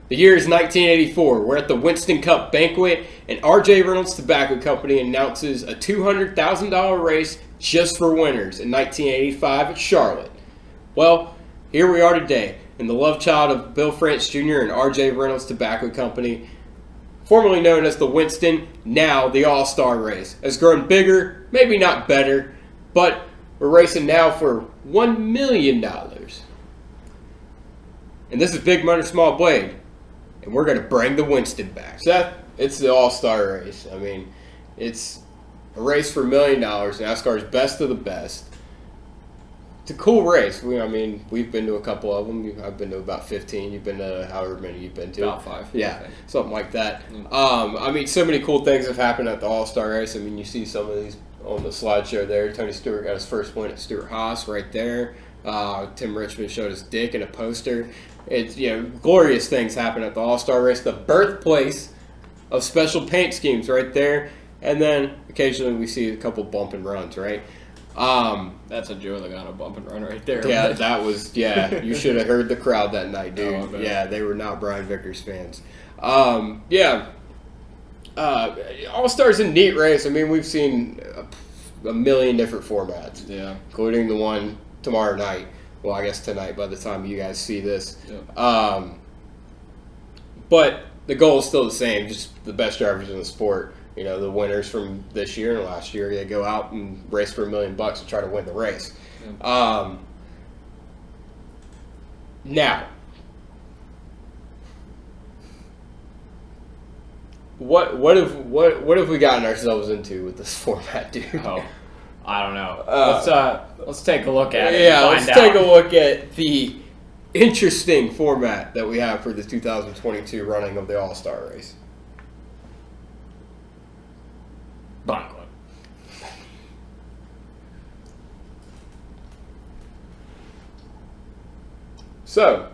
The year is 1984. We're at the Winston Cup banquet, and R.J. Reynolds Tobacco Company announces a $200,000 race just for winners in 1985 at Charlotte. Well, here we are today, and the love child of Bill France Jr. and R.J. Reynolds Tobacco Company, formerly known as the Winston, now the All-Star Race, has grown bigger, maybe not better, but we're racing now for $1 million. And this is Big Moter, Small Blade. And we're going to bring the Winston back. Seth, it's the All-Star Race. I mean, it's a race for $1 million. NASCAR's best of the best. It's a cool race. We've been to a couple of them. I've been to about 15. You've been to however many you've been to. About 5. Yeah, something like that. So many cool things have happened at the All-Star Race. I mean, you see some of these on the slideshow there. Tony Stewart got his first win at Stewart-Haas right there. Tim Richmond showed his dick in a poster. It's, glorious things happen at the All-Star Race. The birthplace of special paint schemes right there. And then occasionally we see a couple bump and runs, right? That's a Joe Logano bump and run right there. Yeah, that was, you should have heard the crowd that night, dude. They were not Brian Vickers fans. All-Star's a neat race. I mean, we've seen a million different formats. Yeah. Including the one tomorrow night. Well, I guess tonight by the time you guys see this. Yeah. But the goal is still the same, just the best drivers in the sport. The winners from this year and last year, they go out and race for $1 million and try to win the race. Yeah. Now, what have we gotten ourselves into with this format, dude? Oh, I don't know. Let's take a look at it. Yeah, let's take a look at the interesting format that we have for the 2022 running of the All-Star Race. Banquet. So,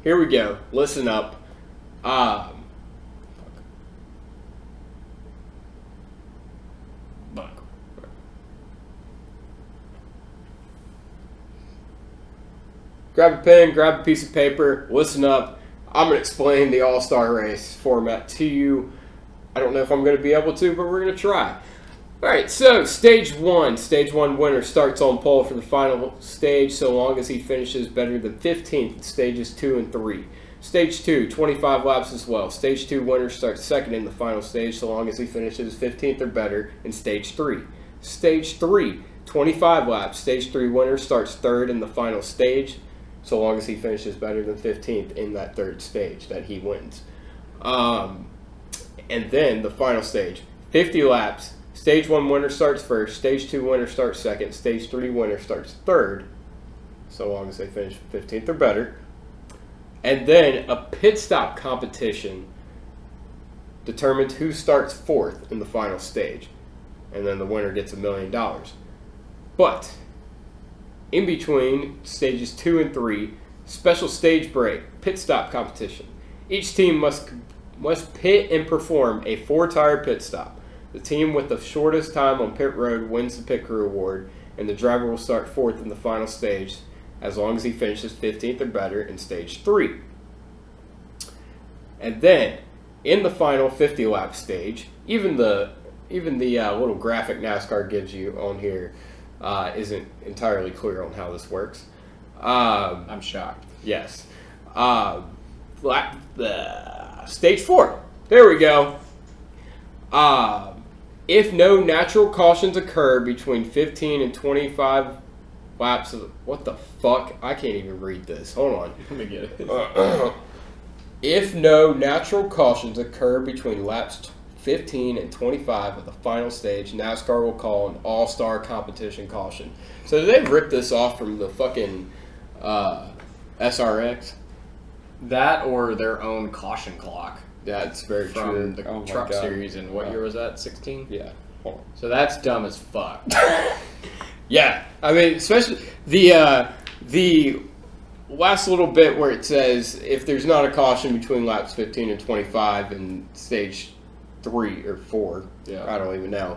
here we go. Listen up. Grab a pen, grab a piece of paper, listen up. I'm going to explain the All-Star Race format to you. I don't know if I'm going to be able to, but we're going to try. All right, so Stage 1. Stage 1 winner starts on pole for the final stage so long as he finishes better than 15th in Stages 2 and 3. Stage 2, 25 laps as well. Stage 2 winner starts second in the final stage so long as he finishes 15th or better in Stage 3. Stage 3, 25 laps. Stage 3 winner starts third in the final stage so long as he finishes better than 15th in that third stage that he wins. And then the final stage, 50 laps. Stage 1 winner starts first. Stage 2 winner starts second. Stage 3 winner starts third, so long as they finish 15th or better. And then a pit stop competition determines who starts fourth in the final stage. And then the winner gets $1 million. But in between stages 2 and 3, special stage break, pit stop competition. Each team must pit and perform a 4-tire pit stop. The team with the shortest time on pit road wins the pit crew award, and the driver will start fourth in the final stage as long as he finishes 15th or better in stage 3. And then, in the final 50-lap stage, even the little graphic NASCAR gives you on here isn't entirely clear on how this works. I'm shocked. Yes. Stage 4. There we go. If no natural cautions occur between 15 and 25 laps of... What the fuck? I can't even read this. Hold on. Let me get it. If no natural cautions occur between laps 15 and 25 of the final stage, NASCAR will call an all-star competition caution. So did they rip this off from the fucking SRX? That or their own caution clock. That's very from true. the truck series. And what year was that? 16? Yeah. Hold on. So that's dumb as fuck. Yeah. I mean, especially the last little bit where it says if there's not a caution between laps 15 and 25 in stage 3 or 4, I don't even know.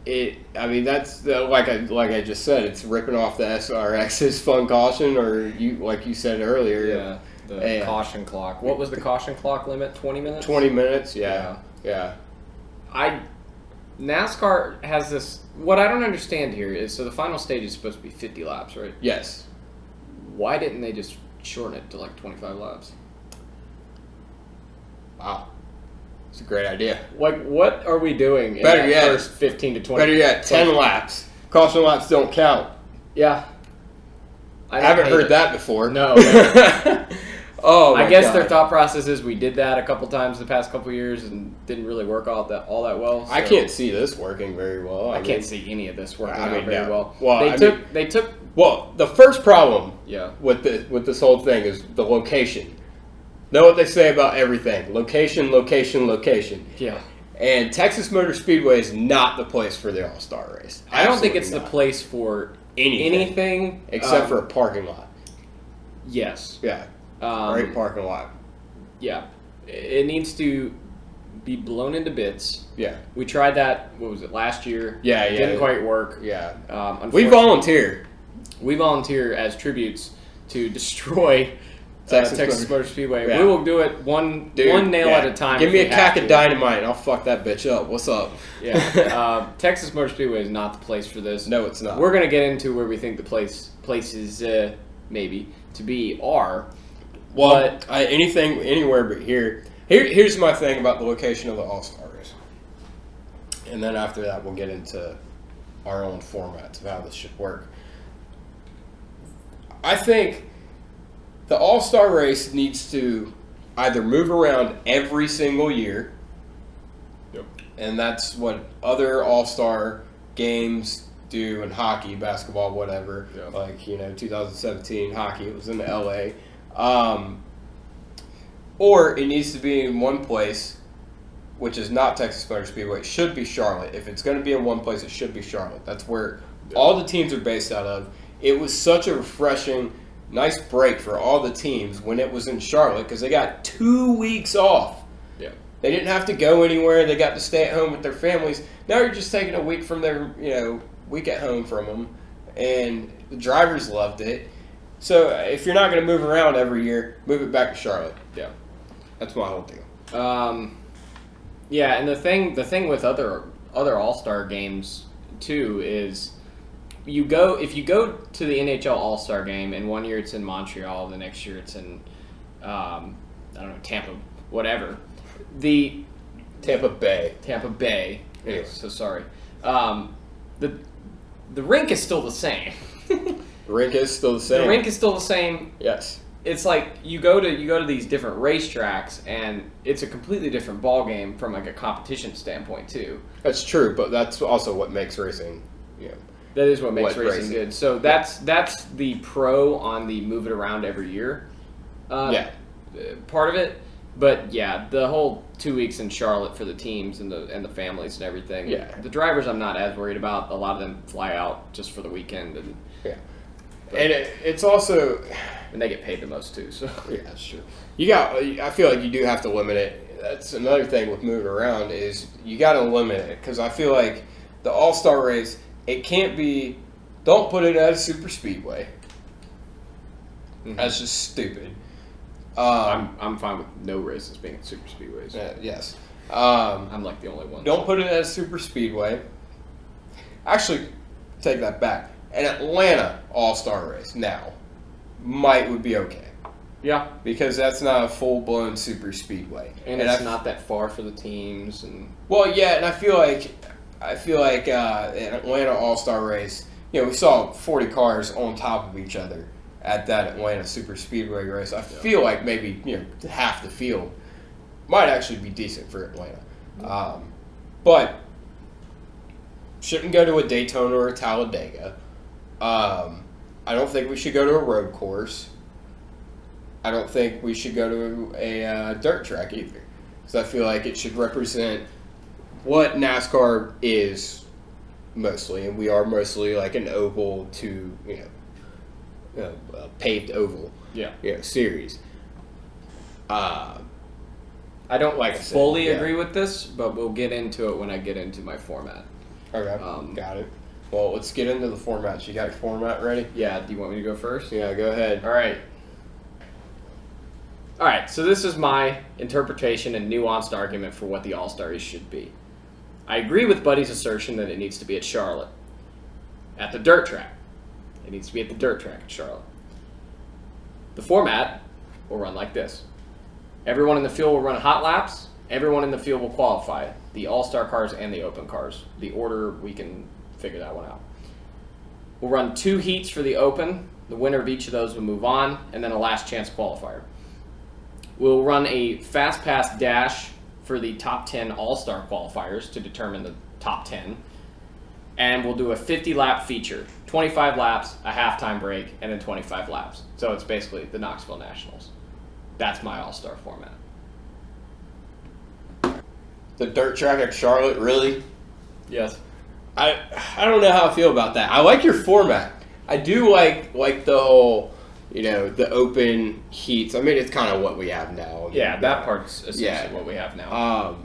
I mean, that's like I just said. It's ripping off the SRX's fun caution, or like you said earlier. Yeah. The caution clock. What was the caution clock limit? 20 minutes? 20 minutes, yeah. NASCAR has this... What I don't understand here is, so the final stage is supposed to be 50 laps, right? Yes. Why didn't they just shorten it to like 25 laps? Wow. It's a great idea. Like, what are we doing in Better yet, first 15 to 20? Better yet, 10 laps. Caution laps don't count. Yeah. I haven't heard that before. No. Oh, my I guess God. their thought process is we did that a couple times the past couple years and didn't really work all that well. So I can't see this working very well. I can't see any of this working out very no. well. Well, They took. Well, the first problem Yeah. with this whole thing is the location. Know what they say about everything: location, location, location. Yeah. And Texas Motor Speedway is not the place for the All-Star race. I don't think Absolutely it's not. the place for anything except for a parking lot. Yes. Yeah. Great parking lot. Yeah. It needs to be blown into bits. Yeah. We tried that, what was it, last year? Yeah, It didn't quite work. Yeah. Unfortunately, We volunteer. We volunteer as tributes to destroy Texas Motor Speedway. Yeah. We will do it one nail at a time. Give me if a we have cack of to. dynamite and I'll fuck that bitch up. What's up? Yeah. Texas Motor Speedway is not the place for this. No, it's not. We're going to get into where we think the places maybe to be are. Well, anywhere but here. Here's my thing about the location of the All-Star race. And then after that, we'll get into our own formats of how this should work. I think the All-Star race needs to either move around every single year. Yep. And that's what other All-Star games do in hockey, basketball, whatever. Yeah. Like, 2017 hockey, it was in LA. Or it needs to be in one place, which is not Texas Motor Speedway. It should be Charlotte. If it's going to be in one place, it should be Charlotte. That's where all the teams are based out of. It was such a refreshing, nice break for all the teams when it was in Charlotte because they got 2 weeks off. Yeah. They didn't have to go anywhere. They got to stay at home with their families. Now you're just taking a week from their, week at home from them. And the drivers loved it. So if you're not going to move around every year, move it back to Charlotte. Yeah. That's my whole deal. Yeah, and the thing with other All-Star games too is if you go to the NHL All-Star game and one year it's in Montreal, the next year it's in I don't know, Tampa, whatever. The Tampa Bay. Anyway. So sorry. The rink is still the same. The rink is still the same. The rink is still the same. Yes. It's like you go to these different racetracks and it's a completely different ball game from like a competition standpoint too. That's true, but that's also what makes racing, That is what makes racing good. So that's the pro on the move it around every year. Part of it, but yeah, the whole 2 weeks in Charlotte for the teams and the families and everything. Yeah. The drivers I'm not as worried about. A lot of them fly out just for the weekend and it's also, and they get paid the most too. So yeah, that's true. I feel like you do have to limit it. That's another thing with moving around is you got to limit it because I feel like the All-Star race, it can't be. Don't put it at a super speedway. Mm-hmm. That's just stupid. I'm fine with no races being at super speedways. Yes. I'm like the only one. Don't put it at a super speedway. Actually, take that back. An Atlanta All-Star race now would be okay. Yeah, because that's not a full-blown super speedway, and it's not that far for the teams. And well, yeah, and I feel like an Atlanta All-Star race. We saw 40 cars on top of each other at that Atlanta Super Speedway race. I feel like maybe half the field might actually be decent for Atlanta, but shouldn't go to a Daytona or a Talladega. I don't think we should go to a road course. I don't think we should go to a dirt track either, because I feel like it should represent what NASCAR is mostly, and we are mostly like an oval to a paved oval series. I don't fully agree with this, but we'll get into it when I get into my format. Okay, got it. Well, let's get into the formats. You got your format ready? Yeah, do you want me to go first? Yeah, go ahead. All right. All right, so this is my interpretation and nuanced argument for what the All-Star Race should be. I agree with Buddy's assertion that it needs to be at Charlotte. At the dirt track. It needs to be at the dirt track at Charlotte. The format will run like this. Everyone in the field will run hot laps. Everyone in the field will qualify. The All-Star cars and the Open cars. The order, we can figure that one out. We'll run 2 heats for the Open. The winner of each of those will move on, and then a last chance qualifier. We'll run a fast pass dash for the top 10 All-Star qualifiers to determine the top 10. And we'll do a 50-lap feature. 25 laps, a halftime break, and then 25 laps. So it's basically the Knoxville Nationals. That's my All-Star format. The dirt track at Charlotte, really? Yes. I don't know how I feel about that. I like your format. I do like the whole, the open heats. I mean, it's kind of what we have now. Yeah, that part's essentially what we have now.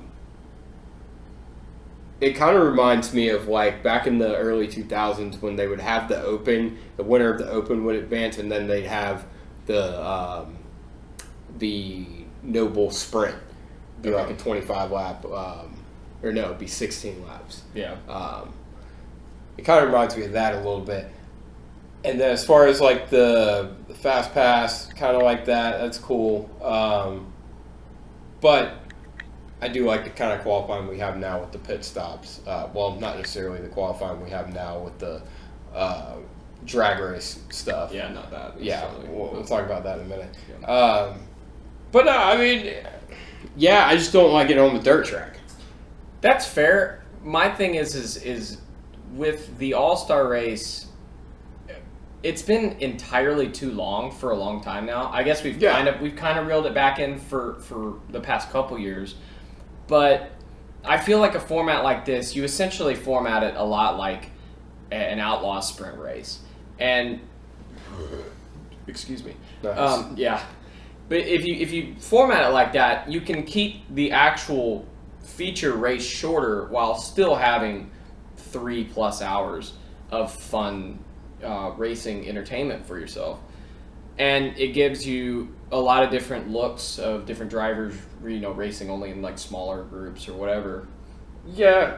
It kind of reminds me of like back in the early 2000s when they would have the open, the winner of the open would advance, and then they'd have the Noble Sprint, be like a 25 lap, or no, it'd be 16 laps. Yeah. It kind of reminds me of that a little bit. And then as far as like the fast pass, kind of like that, that's cool. But I do like the kind of qualifying we have now with the pit stops. Well, not necessarily the qualifying we have now with the drag race stuff. Yeah, not that. Yeah, we'll talk about that in a minute. Yeah. But no, I mean, yeah, I just don't like it on the dirt track. That's fair. My thing is with the All-Star Race, it's been entirely too long for a long time now. I guess we've kind of reeled it back in for the past couple years. But I feel like a format like this, you essentially format it a lot like an outlaw sprint race. And excuse me. Nice. Yeah. But if you format it like that, you can keep the actual feature race shorter while still having 3+ hours of fun racing entertainment for yourself. And it gives you a lot of different looks of different drivers, racing only in like smaller groups or whatever. Yeah.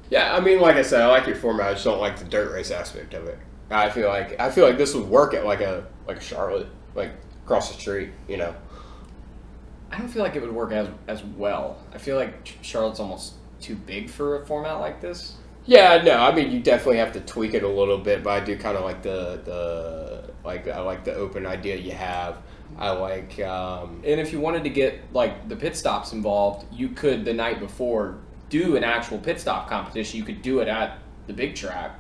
Yeah, I mean, like I said, I like your format. I just don't like the dirt race aspect of it. I feel like this would work at like a Charlotte, like across the street, I don't feel like it would work as well. I feel like Charlotte's almost too big for a format like this. Yeah, no, I mean, you definitely have to tweak it a little bit, but I do kind of like I like the open idea you have. I like, and if you wanted to get like the pit stops involved, you could the night before do an actual pit stop competition. You could do it at the big track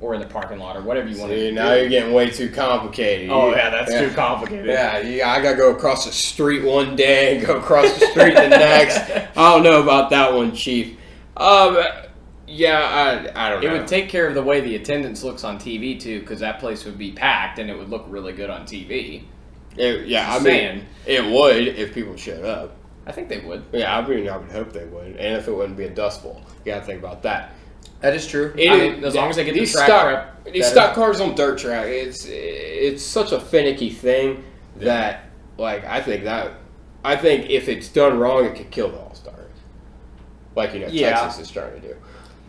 or in the parking lot or whatever you want to do. Now you're getting way too complicated. Oh, yeah, that's too complicated. Yeah, I got to go across the street one day and go across the street the next. I don't know about that one, Chief. Yeah, I don't know. It would take care of the way the attendance looks on TV, too, because that place would be packed and it would look really good on TV. I mean, it would if people showed up. I think they would. Yeah, I mean, I would hope they would. And if it wouldn't be a dust bowl. You got to think about that. That is true. As long as they get these the track prep. These stock cars on dirt track, it's such a finicky thing that, like, I think if it's done wrong, it could kill the All-Star. Like, Texas is trying to do.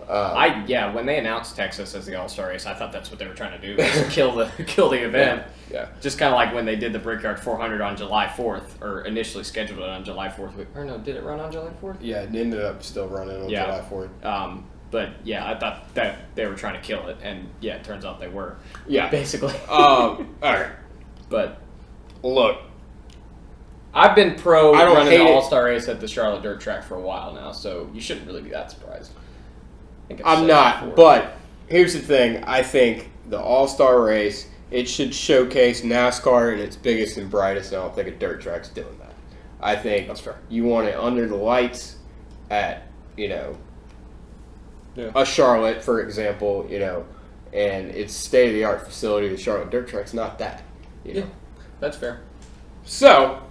When they announced Texas as the All-Star Race, I thought that's what they were trying to do, was kill the event. Yeah. Just kind of like when they did the Brickyard 400 on July 4th, or initially scheduled it on July 4th. Or no, did it run on July 4th? Yeah, it ended up still running on July 4th. But yeah, I thought that they were trying to kill it, and yeah, it turns out they were. Yeah, basically. All right, but look, I've been running the it. All-Star Race at the Charlotte Dirt Track for a while now, so you shouldn't really be that surprised. I'm not, but here's the thing. I think the All-Star Race, it should showcase NASCAR in its biggest and brightest, and I don't think a dirt track's doing that. I think that's fair. You want it under the lights at, a Charlotte, for example, and it's state-of-the-art facility. The Charlotte Dirt Track's not that. Yeah, that's fair. So,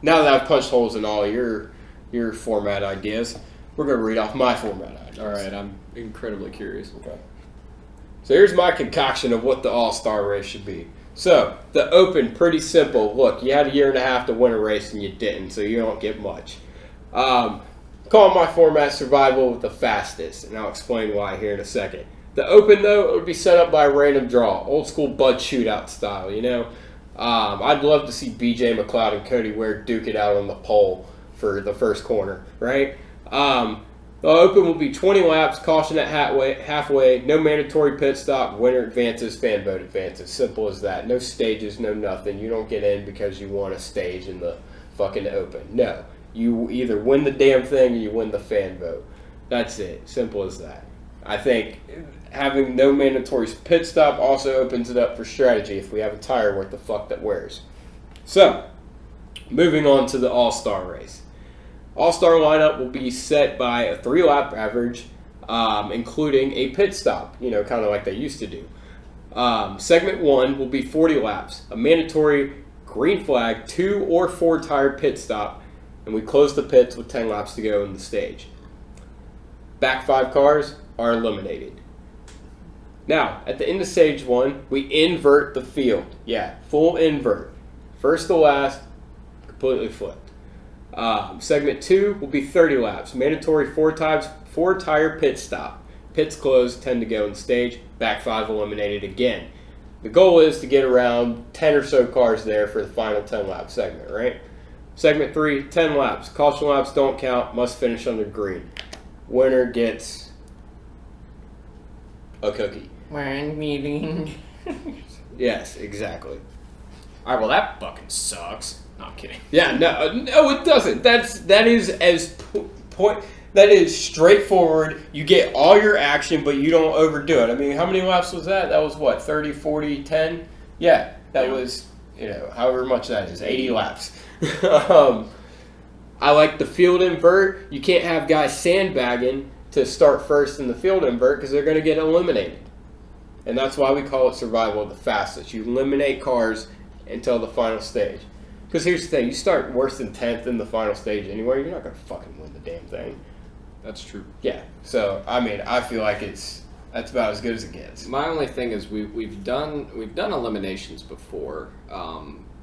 now that I've punched holes in all your format ideas, we're going to read off my format ideas. All right, I'm incredibly curious. Okay. So here's my concoction of what the All-Star race should be. So, the Open, pretty simple. Look, you had a year and a half to win a race and you didn't, so you don't get much. Call my format survival with the fastest, and I'll explain why here in a second. The Open, though, it would be set up by a random draw, old school Bud shootout style, you know? I'd love to see BJ McLeod and Cody Ware duke it out on the pole for the first corner, right? The Open will be 20 laps, caution at halfway, no mandatory pit stop, winner advances, fan vote advances. Simple as that. No stages, no nothing. You don't get in because you won a stage in the fucking Open. No. You either win the damn thing or you win the fan vote. That's it. Simple as that. I think having no mandatory pit stop also opens it up for strategy if we have a tire worth the fuck that wears. So, moving on to the All-Star race. All-Star lineup will be set by a 3-lap average, including a pit stop, you know, kind of like they used to do. Segment 1 will be 40 laps, a mandatory green flag, 2 or 4 tire pit stop, and we close the pits with 10 laps to go in the stage. Back 5 cars are eliminated. Now, at the end of stage 1, we invert the field. Yeah, full invert. First to last, completely flipped. Segment 2 will be 30 laps. Mandatory 4 tire pit stop. Pits closed, 10 to go in stage. Back 5 eliminated again. The goal is to get around 10 or so cars there for the final 10 lap segment, right? Segment 3, 10 laps. Caution laps don't count. Must finish under green. Winner gets a cookie. One meeting. Yes, exactly. All right, well, that fucking sucks. No, I'm kidding. Yeah, no, it doesn't. That is straightforward. You get all your action, but you don't overdo it. I mean, how many laps was that? That was what, 30, 40, 10? Yeah, that was, you know, however much that is, 80 laps. I like the field invert. You can't have guys sandbagging to start first in the field invert because they're going to get eliminated. And that's why we call it survival of the fastest. You eliminate cars until the final stage. Because here's the thing, you start worse than 10th in the final stage anyway, you're not going to fucking win the damn thing. That's true. Yeah, so, I mean, I feel like that's about as good as it gets. My only thing is we've done eliminations before.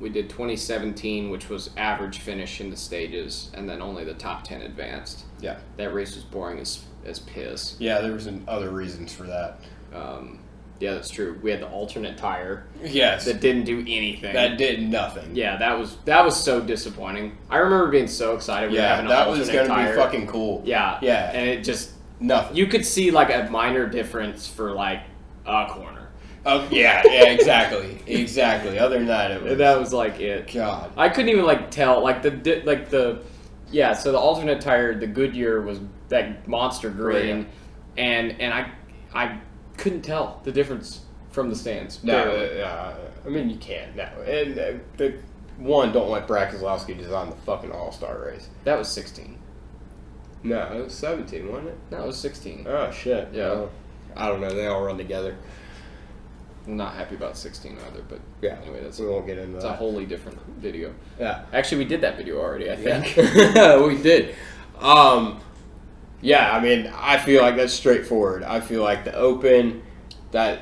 We did 2017, which was average finish in the stages, and then only the top 10 advanced. Yeah. That race was boring as piss. Yeah, there was other reasons for that. Yeah, that's true. We had the alternate tire. Yes. That didn't do anything. That did nothing. Yeah, that was so disappointing. I remember being so excited we were having an alternate tire. That was going to be fucking cool. Yeah. Yeah. And it just... Nothing. You could see, like, a minor difference for, like, a corner. Oh, yeah, exactly. Exactly. Other than that, That was, like, it. God. I couldn't even, like, tell. Yeah, so the alternate tire, the Goodyear, was that monster green. And I couldn't tell the difference from the stands. No, I mean, you can't. No. And don't let Brad Keselowski design the fucking All-Star race. That was 16. No, it was 17, wasn't it? No, it was 16. Oh, shit. Yeah. Well, I don't know. They all run together. I'm not happy about 16 either, but yeah. Anyway, we won't get into that. It's a wholly different video. Yeah. Actually, we did that video already, I think. Yeah. We did. Yeah, I mean, I feel like that's straightforward. I feel like the Open, that...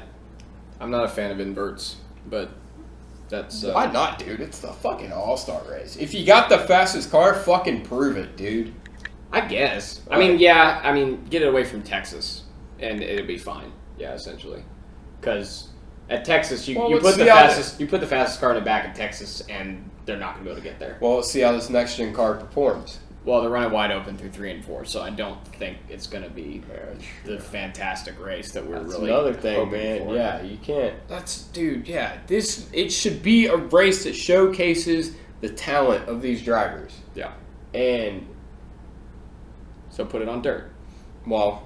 I'm not a fan of inverts, but that's... Why not, dude? It's the fucking All-Star race. If you got the fastest car, fucking prove it, dude. I guess. I mean, get it away from Texas, and it'd be fine. Yeah, essentially. Because at Texas, you put the fastest car in the back of Texas, and they're not going to be able to get there. Well, let's see how this next-gen car performs. Well, they're running wide open through 3 and 4, so I don't think it's going to be the fantastic race that we're really another thing, man. For. Yeah, you can't. It should be a race that showcases the talent of these drivers. Yeah. And so put it on dirt. Well,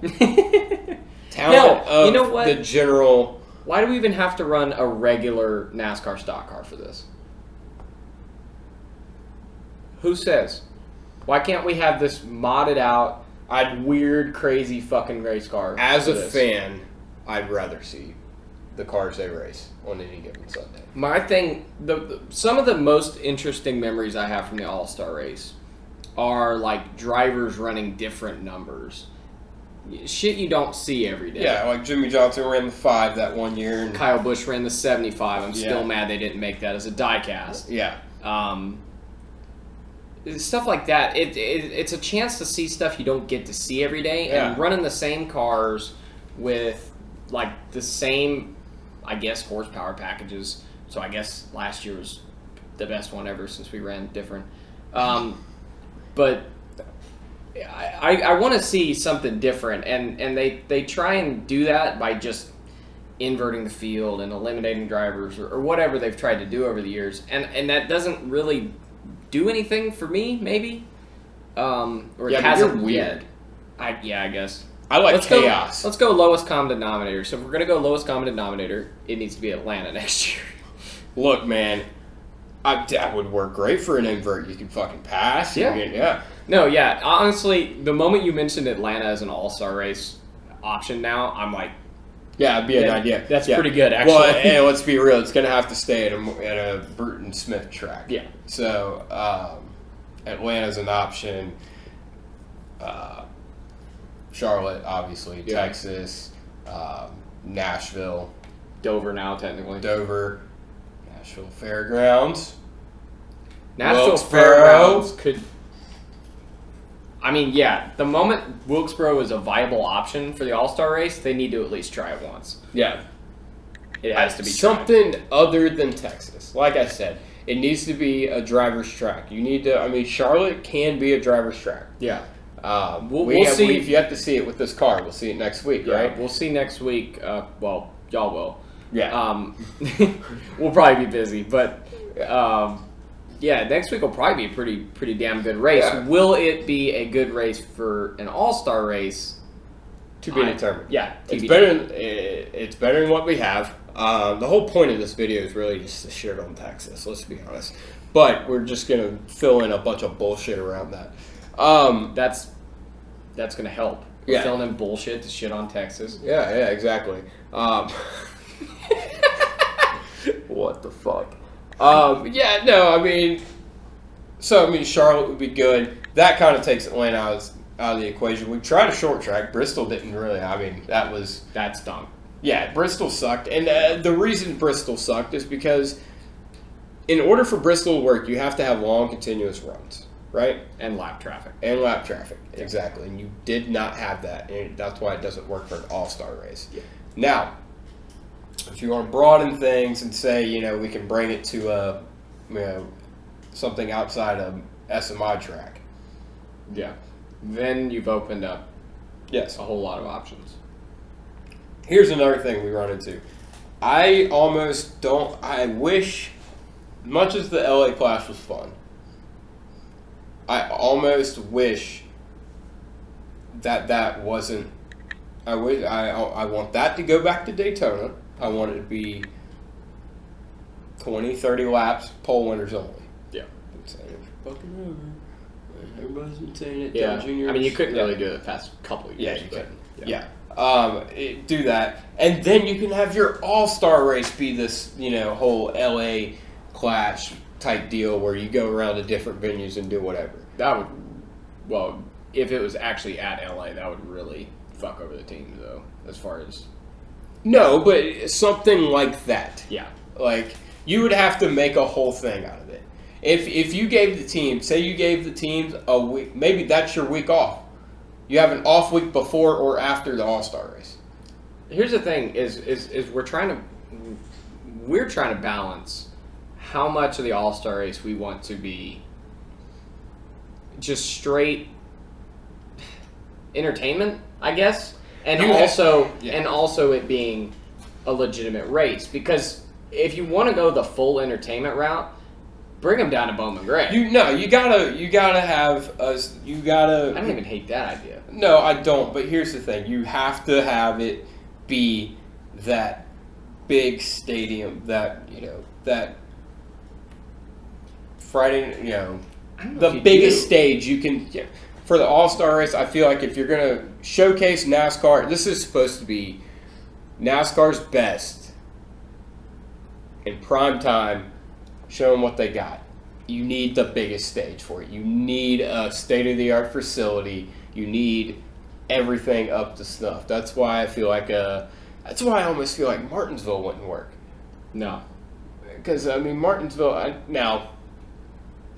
talent of you know what? the general. Why do we even have to run a regular NASCAR stock car for this? Who says? Why can't we have this modded out, weird, crazy fucking race car? As a fan, I'd rather see the cars they race on any given Sunday. My thing, some of the most interesting memories I have from the All-Star race are like drivers running different numbers. Shit you don't see every day. Yeah, like Jimmy Johnson ran the 5 that one year. And Kyle Busch ran the 75. I'm still mad they didn't make that as a diecast. Yeah. Stuff like that. It's a chance to see stuff you don't get to see every day. Yeah. And running the same cars with like the same, I guess, horsepower packages. So I guess last year was the best one ever since we ran different. But I want to see something different, and they try and do that by just inverting the field and eliminating drivers or whatever they've tried to do over the years, and that doesn't really do anything for me, maybe, or it hasn't weird. I guess. I like chaos. Let's go lowest common denominator. So if we're gonna go lowest common denominator, it needs to be Atlanta next year. Look, man, that would work great for an invert. You can fucking pass. Yeah. No, yeah. Honestly, the moment you mentioned Atlanta as an all-star race option now, I'm like, yeah, it'd be an idea. That's pretty good, actually. Well, and let's be real, it's going to have to stay at a Burton Smith track. Yeah. So, Atlanta's an option. Charlotte, obviously. Yeah. Texas. Nashville. Dover now, technically. Dover. Nashville Fairgrounds. Nashville Wilkesboro. Fairgrounds could... I mean, yeah, the moment Wilkesboro is a viable option for the All-Star race, they need to at least try it once. Yeah. It has to be something other than Texas. Like I said, it needs to be a driver's track. You need to, I mean, Charlotte can be a driver's track. Yeah. We'll see. We've yet to see it with this car. We'll see it next week, right? We'll see next week. Well, y'all will. Yeah. We'll probably be busy, but... yeah, next week will probably be a pretty damn good race. Yeah. Will it be a good race for an all-star race? To be determined. Yeah, it's better than what we have. The whole point of this video is really just to shit on Texas. Let's be honest. But we're just gonna fill in a bunch of bullshit around that. That's gonna help. We're filling in bullshit to shit on Texas. Yeah, exactly. What the fuck? Charlotte would be good. That kind of takes Atlanta out of the equation. We tried a short track. Bristol didn't really. That's dumb. Yeah, Bristol sucked. And the reason Bristol sucked is because in order for Bristol to work, you have to have long, continuous runs, right? And lap traffic. Exactly. And you did not have that. And that's why it doesn't work for an all-star race. Yeah. Now, if you want to broaden things and say, we can bring it to something outside of SMI track. Yeah. Then you've opened up a whole lot of options. Here's another thing we run into. I wish, much as the LA Clash was fun, I almost wish that wasn't, I want that to go back to Daytona. I want it to be 20, 30 laps, pole winners only. Yeah. I'm saying it for fucking over. Everybody's been saying it. Yeah. Juniors. I mean, you couldn't really do it the past couple of years. Yeah, you couldn't. Yeah. Do that. And then you can have your all-star race be this, whole LA Clash type deal where you go around to different venues and do whatever. If it was actually at LA, that would really fuck over the team, though, as far as... No, but something like that. Yeah. Like, you would have to make a whole thing out of it. If you gave the teams a week, maybe that's your week off. You have an off week before or after the All-Star race. Here's the thing: is we're trying to balance how much of the All-Star race we want to be just straight entertainment, I guess, and also it being a legitimate race. Because if you want to go the full entertainment route, bring them down to Bowman Gray. You gotta have us. You gotta. I don't even hate that idea. No, I don't. But here's the thing: you have to have it be that big stadium, that Friday, the biggest stage you can. Yeah, for the All-Star race, I feel like if you're gonna showcase NASCAR, this is supposed to be NASCAR's best in prime time. Show them what they got. you need the biggest stage for it. You need a state-of-the-art facility. You need everything up to snuff. That's why I feel like that's why I almost feel like Martinsville wouldn't work. No. Because, I mean, Martinsville, now...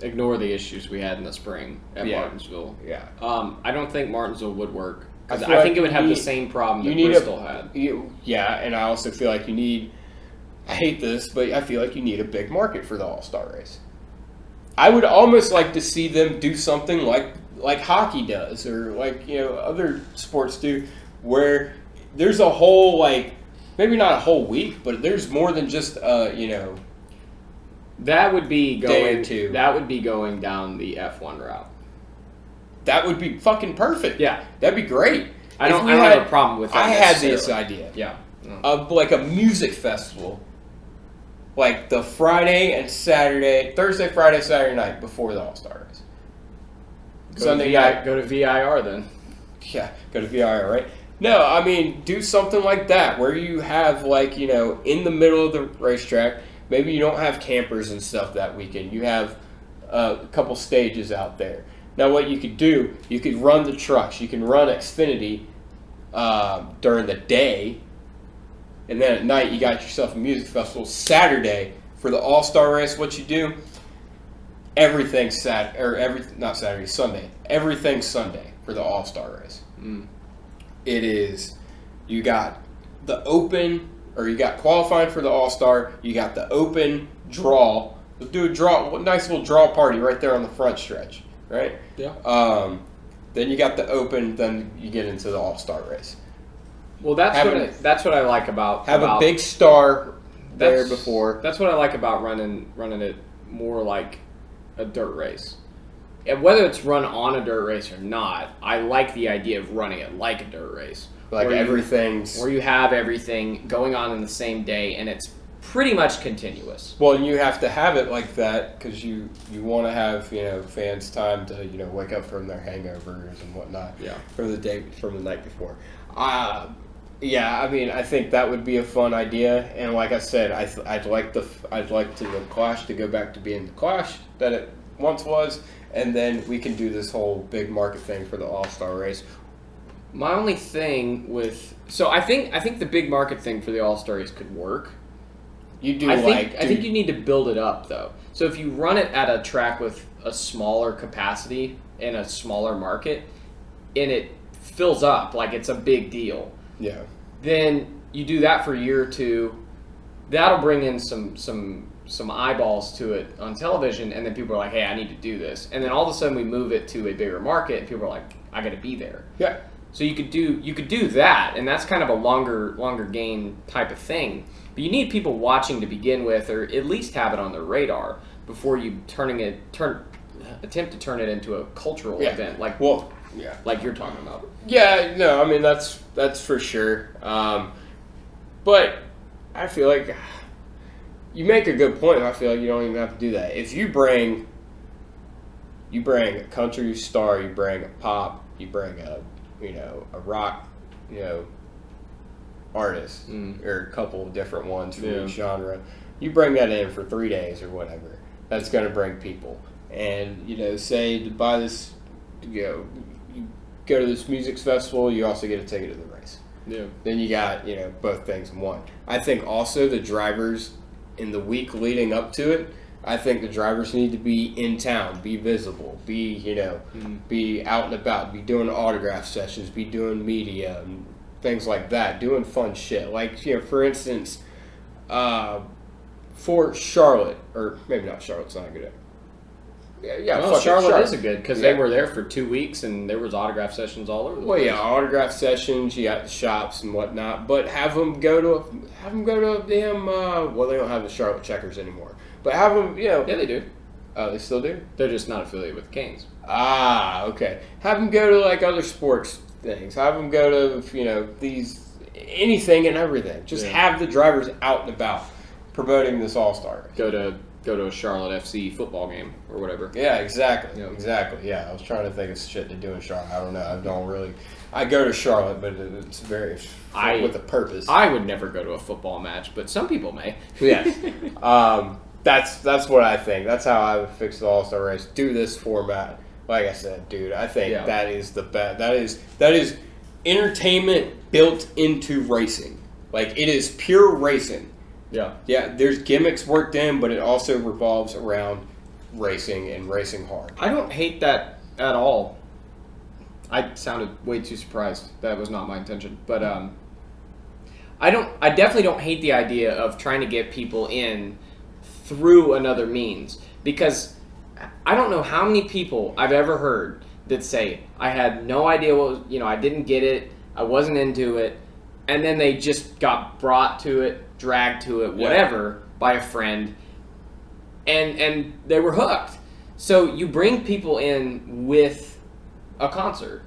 Ignore the issues we had in the spring at Martinsville. Yeah. I don't think Martinsville would work. Because I I like think it would have you the need- same problem you that need Bristol had. Yeah, and I also feel like you need... I hate this, but I feel like you need a big market for the All-Star race. I would almost like to see them do something like hockey does, or like, other sports do, where there's a whole, like, maybe not a whole week, but there's more than just That would be day or going. two. That would be going down the F1 route. That would be fucking perfect. Yeah. That'd be great. I don't have a problem with that. I had this necessarily. idea Yeah. of like a music festival, like the Friday and Saturday, Thursday, Friday, Saturday night before the All-Star race. Sunday night. Go to VIR then. Yeah, go to VIR, right? No, I mean, do something like that where you have, like, in the middle of the racetrack, maybe you don't have campers and stuff that weekend. You have a couple stages out there. Now, what you could do, you could run the trucks. You can run Xfinity during the day, and then at night you got yourself a music festival. Saturday, for the All-Star race, what you do, everything's Sunday. Everything's Sunday for the All-Star race. It is, you got the open, or you got qualifying for the All-Star, you got the open draw. Let's do a nice little draw party right there on the front stretch, right? Yeah. Then you got the open, then you get into the All-Star race. Well, that's what I like about a big star there that's- before. That's what I like about running it more like a dirt race. And whether it's run on a dirt race or not, I like the idea of running it like a dirt race. Like where everything's... where you have everything going on in the same day, and it's pretty much continuous. Well, and you have to have it like that because you want to have fans time to wake up from their hangovers and whatnot. Yeah. From the night before. Yeah, I mean, I think that would be a fun idea, and like I said, I'd like the Clash to go back to being the Clash that it once was, and then we can do this whole big market thing for the All-Star race. My only thing I think the big market thing for the All-Star race could work. I think you need to build it up though. So if you run it at a track with a smaller capacity and a smaller market, and it fills up like it's a big deal. Yeah. Then you do that for a year or two. That'll bring in some eyeballs to it on television, and then people are like, "Hey, I need to do this." And then all of a sudden, we move it to a bigger market, and people are like, "I got to be there." Yeah. So you could do that, and that's kind of a longer game type of thing. But you need people watching to begin with, or at least have it on their radar before you attempt to turn it into a cultural event, like you're talking about. Yeah, no, I mean that's for sure. But I feel like you make a good point. I feel like you don't even have to do that. If you bring a country star, you bring a pop, you bring a rock, artist or a couple of different ones from each genre. You bring that in for 3 days or whatever. That's going to bring people. And say to buy this, you go to this music festival, you also get a ticket to the race. Yeah. Then you got both things in one. I think also the drivers in the week leading up to it, I think the drivers need to be in town, be visible, be be out and about, be doing autograph sessions, be doing media and things like that, doing fun shit. Like for instance, for Charlotte, or maybe not Charlotte's not a good. Yeah, well, fuck it, Charlotte is a good because Yeah. they were there for 2 weeks and there was autograph sessions all over the place. Well, yeah, autograph sessions. You got the shops and whatnot, but have them go to them. Well, they don't have the Charlotte Checkers anymore, but have them. Yeah, they do. Oh, they still do. They're just not affiliated with the Canes. Ah, okay. Have them go to like other sports things. Have them go to these anything and everything. Just have the drivers out and about promoting this All-Star race. Go to a Charlotte FC football game or whatever. Yeah, exactly. Yeah. Exactly. Yeah, I was trying to think of shit to do in Charlotte. I don't know. I don't really. I go to Charlotte, but it's very with a purpose. I would never go to a football match, but some people may. Yes. That's what I think. That's how I would fix the All-Star race. Do this format. Like I said, dude, I think that is the best. That is entertainment built into racing. Like, it is pure racing. Yeah. Yeah, there's gimmicks worked in, but it also revolves around racing and racing hard. I don't hate that at all. I sounded way too surprised. That was not my intention. But I definitely don't hate the idea of trying to get people in through another means, because I don't know how many people I've ever heard that say, I had no idea what was, I didn't get it, I wasn't into it, and then they just got brought to it, dragged to it, whatever, by a friend, and they were hooked. So you bring people in with a concert,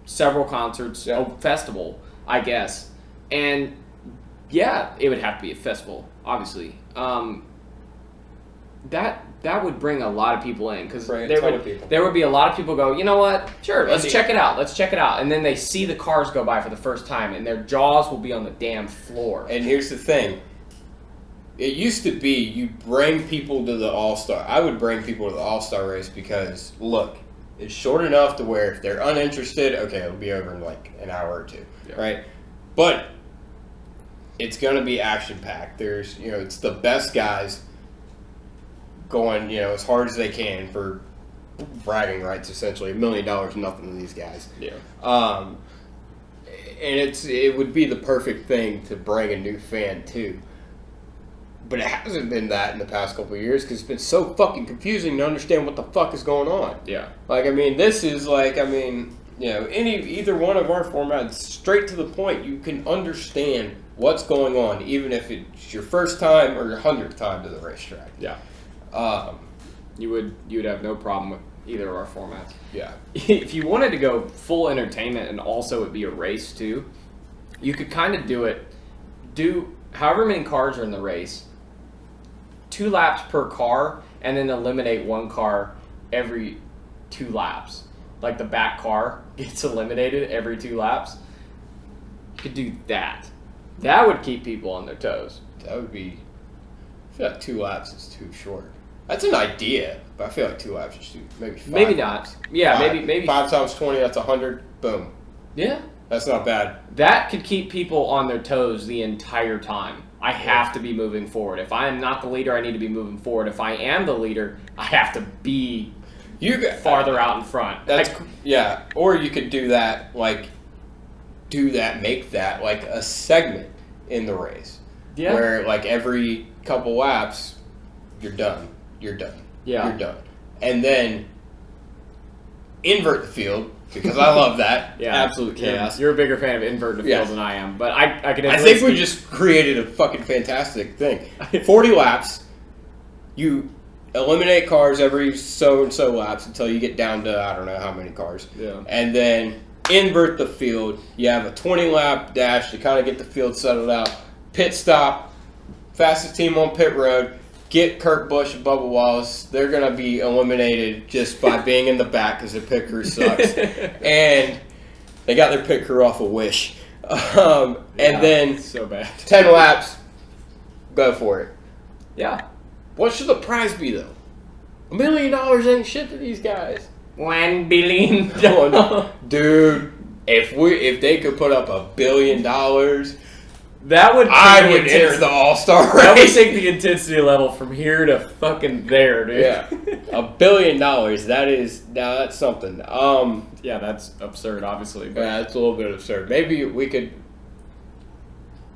several concerts, a festival, I guess, and it would have to be a festival, obviously. That would bring a lot of people in, because there would be a lot of people go, you know what, sure, let's check it out, and then they see the cars go by for the first time, and their jaws will be on the damn floor. And here's the thing. It used to be you bring people to the All-Star. I would bring people to the All-Star race because, look, it's short enough to where if they're uninterested, okay, it'll be over in like an hour or two, right? But it's going to be action-packed. There's, it's the best guys going, as hard as they can for bragging rights, essentially. $1 million, nothing to these guys. Yeah. And it would be the perfect thing to bring a new fan to. But it hasn't been that in the past couple of years because it's been so fucking confusing to understand what the fuck is going on. Yeah. Like, this is like, either one of our formats, straight to the point, you can understand what's going on, even if it's your first time or your 100th time to the racetrack. Yeah. You would have no problem with either of our formats. Yeah. If you wanted to go full entertainment and also it be a race too, you could kind of do however many cars are in the race, 2 laps per car, and then eliminate 1 car every 2 laps. Like the back car gets eliminated every 2 laps. You could do that. That would keep people on their toes. That would be... I feel like 2 laps is too short. That's an idea, but I feel like 2 laps is too... Maybe 5 Maybe laps. not. Yeah, maybe 5 times 20, that's 100. Boom. Yeah. That's not bad. That could keep people on their toes the entire time. I have to be moving forward. If I am not the leader, I need to be moving forward. If I am the leader, I have to be farther out in front. That's yeah. Or you could do that, make that like a segment in the race. Yeah. Where like every couple laps, you're done. Yeah. You're done. And then invert the field. Because I love that. Yeah, absolute chaos. You're a bigger fan of inverting the field than I am, but I could. I think we just created a fucking fantastic thing. 40 laps. You eliminate cars every so and so laps until you get down to I don't know how many cars. Yeah. And then invert the field. You have a 20 lap dash to kind of get the field settled out. Pit stop. Fastest team on pit road. Get Kurt Busch and Bubba Wallace. They're going to be eliminated just by being in the back because their pit crew sucks. And they got their pit crew off a Wish. And then so bad. 10 laps, go for it. Yeah. What should the prize be, though? $1 million ain't shit to these guys. $1 billion. Dude, if they could put up $1 billion... That would I would enter the All-Star race. That would take the intensity level from here to fucking there, dude. Yeah. $1 billion. That's something. Yeah, that's absurd, obviously. But yeah, it's a little bit absurd. Maybe we could...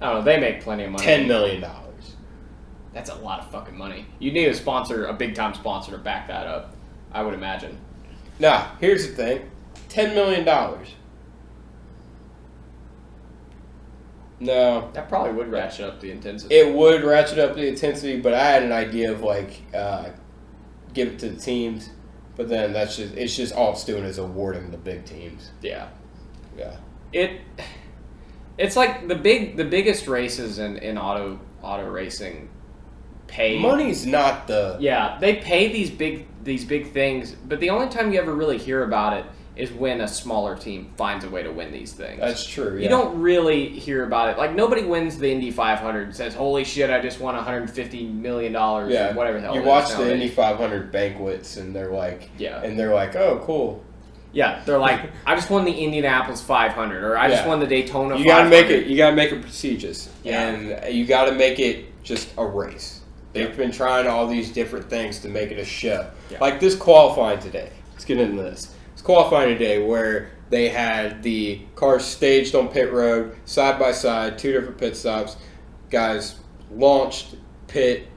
I don't know, they make plenty of money. $10 million. That's a lot of fucking money. You need a big-time sponsor to back that up, I would imagine. Now, here's the thing. $10 million. No. That probably would ratchet up the intensity. It would ratchet up the intensity, but I had an idea of give it to the teams, but then it's just all it's doing is awarding the big teams. Yeah. Yeah. It's like the biggest races in auto racing pay. Money's not the... Yeah, they pay these big things, but the only time you ever really hear about it is when a smaller team finds a way to win these things. That's true. Yeah. You don't really hear about it. Like, nobody wins the Indy 500 and says, holy shit, I just won $150 million or whatever the hell. You watch the Indy 500 banquets, and they're like, oh, cool. Yeah, they're like, I just won the Indianapolis 500, or I just won the Daytona 500. You gotta make it prestigious, and you gotta make it just a race. They've been trying all these different things to make it a show. Yeah. Like this qualifying today. Let's get into this. It's qualifying today where they had the cars staged on pit road, side by side, 2 different pit stops. Guys launched, pit,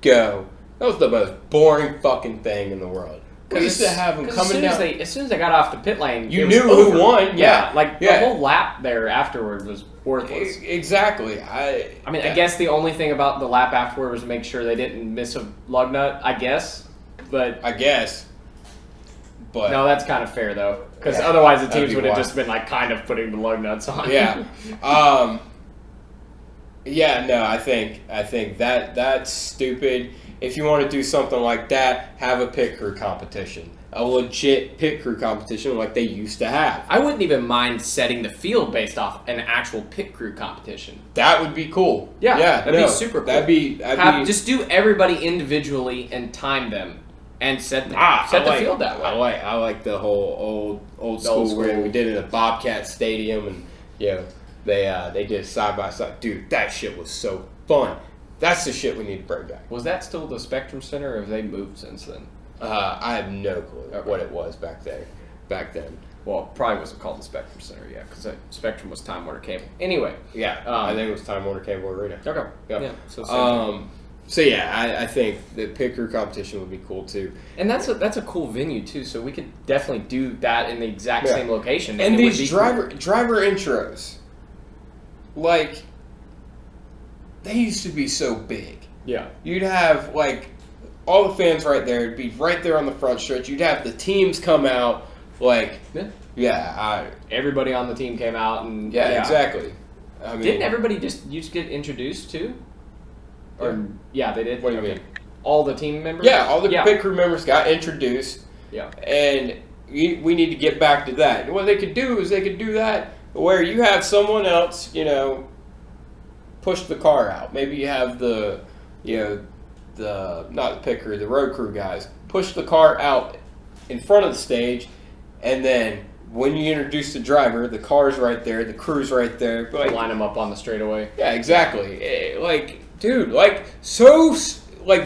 go. That was the most boring fucking thing in the world. We used to have them coming down. As soon as they got off the pit lane, you knew who won. Yeah, the whole lap there afterward was worthless. Exactly. I guess the only thing about the lap afterward was to make sure they didn't miss a lug nut. I guess. But no, that's kind of fair though, because otherwise the teams would have just been like kind of putting the lug nuts on. Yeah. I think that's stupid. If you want to do something like that, have a pit crew competition. A legit pit crew competition like they used to have. I wouldn't even mind setting the field based off an actual pit crew competition. That would be cool. Yeah, that'd be super cool. That'd be just do everybody individually and time them and set the field that way. I like the whole old school where we did it at Bobcat Stadium, and they did side by side. Dude, that shit was so fun. That's the shit we need to bring back. Was that still the Spectrum Center, or have they moved since then? I have no clue what it was back then. Well, it probably wasn't called the Spectrum Center, because Spectrum was Time Warner Cable. Anyway. Yeah, I think it was Time Warner Cable Arena. Okay. Yeah. I think the pit crew competition would be cool too. And that's a cool venue too, so we could definitely do that in the exact same location. And these driver intros, like, they used to be so big. Yeah. You'd have, like, all the fans right there. It'd be right there on the front stretch. You'd have the teams come out, like... everybody on the team came out and... Yeah, exactly. I mean... Didn't everybody just get introduced, too? Or, they did? What do you mean? All the team members? Yeah, all the pit crew members got introduced. Yeah. And we need to get back to that. And what they could do is they could do that where you have someone else, push the car out. Maybe you have the not the pit crew, the road crew guys push the car out in front of the stage, and then when you introduce the driver, the car's right there, the crew's right there. Like, line them up on the straightaway. Yeah, exactly.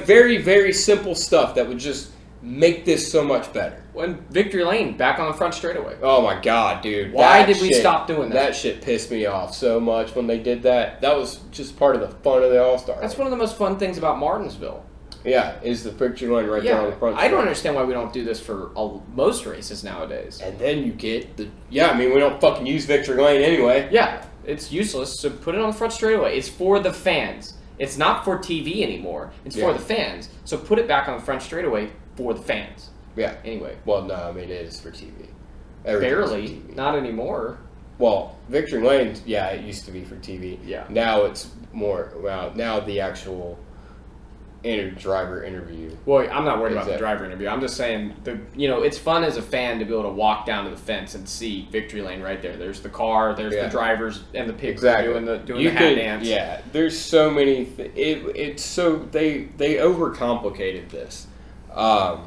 Very, very simple stuff that would just make this so much better. When Victory Lane back on the front straightaway. Oh my god, dude! Why did we stop doing that? That shit pissed me off so much when they did that. That was just part of the fun of the All-Star. That's one of the most fun things about Martinsville. Yeah, is the Victory Lane right there on the front. I don't understand why we don't do this for most races nowadays. And then you get we don't fucking use Victory Lane anyway. Yeah, it's useless. So put it on the front straightaway. It's for the fans. It's not for TV anymore. It's for the fans. So put it back on the front straightaway for the fans. Yeah. Anyway. Well, no, I mean, it is for TV. Barely. For TV. Not anymore. Well, Victory Lane, it used to be for TV. Yeah. Now it's more, now the actual driver interview. Well, I'm not worried about the driver interview. I'm just saying, it's fun as a fan to be able to walk down to the fence and see Victory Lane right there. There's the car, there's the drivers and the pit doing the hat dance. Yeah, there's so many. It's so they overcomplicated this. But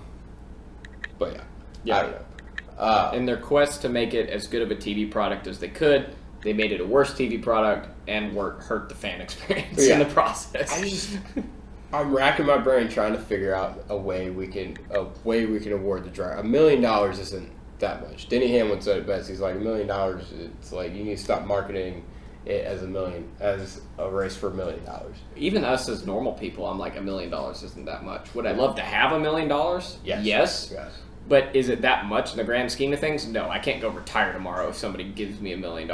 I don't know. In their quest to make it as good of a TV product as they could, they made it a worse TV product and hurt the fan experience in the process. I'm racking my brain trying to figure out a way we can award the driver. $1 million isn't that much. Denny Hamlin said it best. He's like, $1 million. It's like you need to stop marketing it as a race for $1 million. Even us as normal people, I'm like, $1 million isn't that much. Would I love to have $1 million? Yes. But is it that much in the grand scheme of things? No, I can't go retire tomorrow if somebody gives me $1 million.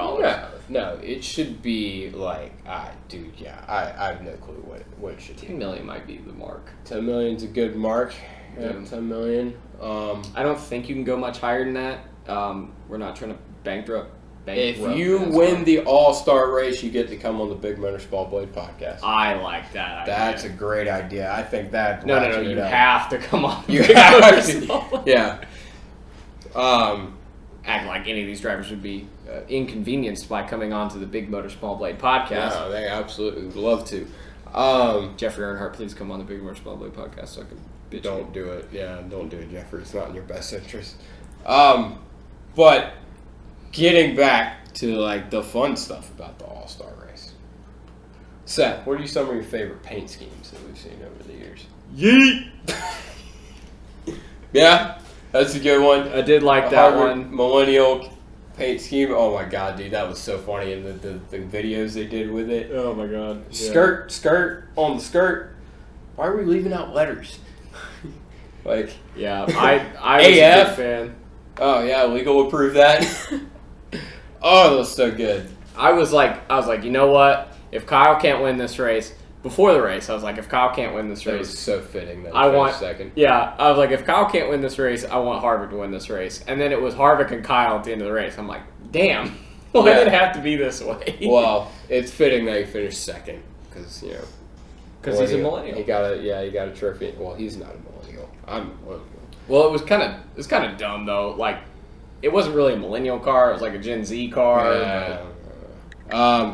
No, it should be like, I have no clue what it should be. 10 million might be the mark. 10 million's a good mark. Yeah, 10 million. I don't think you can go much higher than that. We're not trying to bankrupt. If you win the All-Star race, you get to come on the Big Motor Small Blade podcast. I like that idea. That's a great idea. I think that... No. You have to come on. You have to. Yeah. act like any of these drivers would be inconvenienced by coming on to the Big Motor Small Blade podcast. No, they absolutely would love to. Jeffrey Earnhardt, please come on the Big Motor Small Blade podcast so I can bitch. Don't do it. Yeah, don't do it, Jeffrey. It's not in your best interest. But getting back to like the fun stuff about the All-Star race. Seth, what are some of your favorite paint schemes that we've seen over the years? Yeet! Yeah, that's a good one. I did like that one. Millennial paint scheme. Oh my god, dude, that was so funny. And the videos they did with it. Oh my god. Yeah. Skirt on the skirt. Why are we leaving out letters? Like, yeah, I was a big fan. Oh yeah, legal approve that. Oh, that was so good. I was like, you know what? If Kyle can't win this race, before the race, I was like, if Kyle can't win this That race, was so fitting. That I want second. Yeah, I was like, if Kyle can't win this race, I want Harvick to win this race. And then it was Harvick and Kyle at the end of the race. I'm like, damn, why did it have to be this way? Well, it's fitting that he finished second because because he's a millennial. He got a trophy. Well, he's not a millennial. I'm a millennial. Well, it was kind of dumb though. Like, it wasn't really a millennial car. It was like a Gen Z car. Yeah.